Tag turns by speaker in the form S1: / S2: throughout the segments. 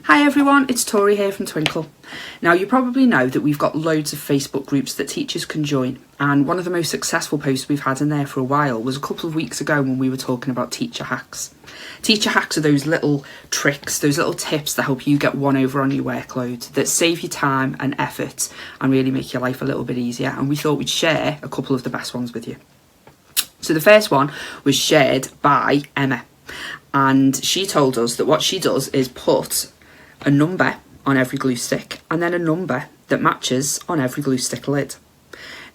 S1: Hi everyone, it's Tori here from Twinkl. Now you probably know that we've got loads of Facebook groups that teachers can join, and one of the most successful posts we've had in there for a while was a couple of weeks ago when we were talking about teacher hacks. Teacher hacks are those little tricks, those little tips that help you get one over on your workload, that save you time and effort and really make your life a little bit easier, and we thought we'd share a couple of the best ones with you. So the first one was shared by Emma, and she told us that what she does is put a number on every glue stick and then a number that matches on every glue stick lid.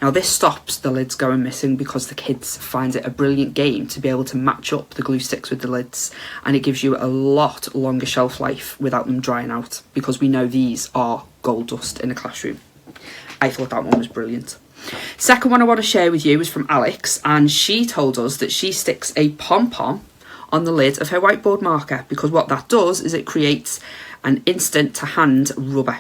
S1: Now this stops the lids going missing because the kids find it a brilliant game to be able to match up the glue sticks with the lids, and it gives you a lot longer shelf life without them drying out, because we know these are gold dust in a classroom. I thought that one was brilliant. Second one I want to share with you is from Alex, and she told us that she sticks a pom-pom on the lid of her whiteboard marker, because what that does is it creates an instant to hand rubber,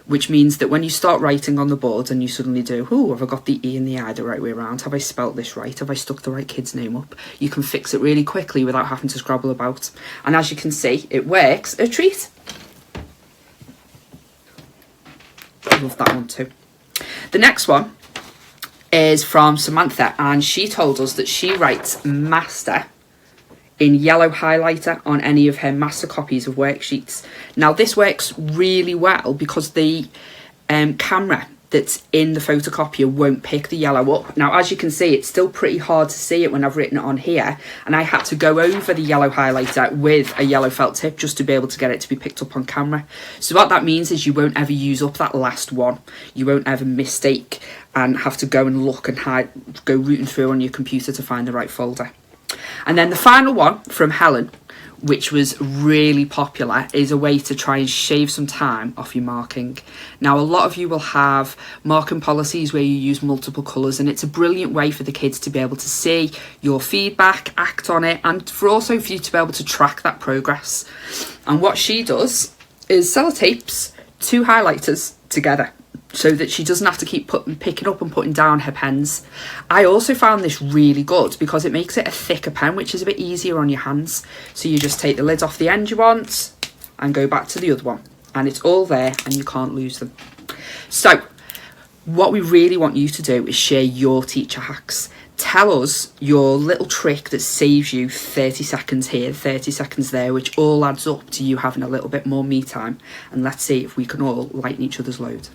S1: which means that when you start writing on the board and you suddenly do, oh, have I got the E and the I the right way around? Have I spelt this right? Have I stuck the right kid's name up? You can fix it really quickly without having to scrabble about. And as you can see, it works a treat. I love that one too. The next one is from Samantha, and she told us that she writes master in yellow highlighter on any of her master copies of worksheets. Now this works really well because the camera that's in the photocopier won't pick the yellow up. Now as you can see, it's still pretty hard to see it when I've written it on here, and I had to go over the yellow highlighter with a yellow felt tip just to be able to get it to be picked up on camera. So what that means is you won't ever use up that last one. You won't ever mistake and have to go and look and go rooting through on your computer to find the right folder. And then the final one from Helen, which was really popular, is a way to try and shave some time off your marking. Now, a lot of you will have marking policies where you use multiple colours, and it's a brilliant way for the kids to be able to see your feedback, act on it, and for you to be able to track that progress. And what she does is sellotapes two highlighters together, so that she doesn't have to keep picking up and putting down her pens. I also found this really good because it makes it a thicker pen, which is a bit easier on your hands. So you just take the lid off the end you want and go back to the other one, and it's all there and you can't lose them. So what we really want you to do is share your teacher hacks. Tell us your little trick that saves you 30 seconds here, 30 seconds there, which all adds up to you having a little bit more me time. And let's see if we can all lighten each other's load.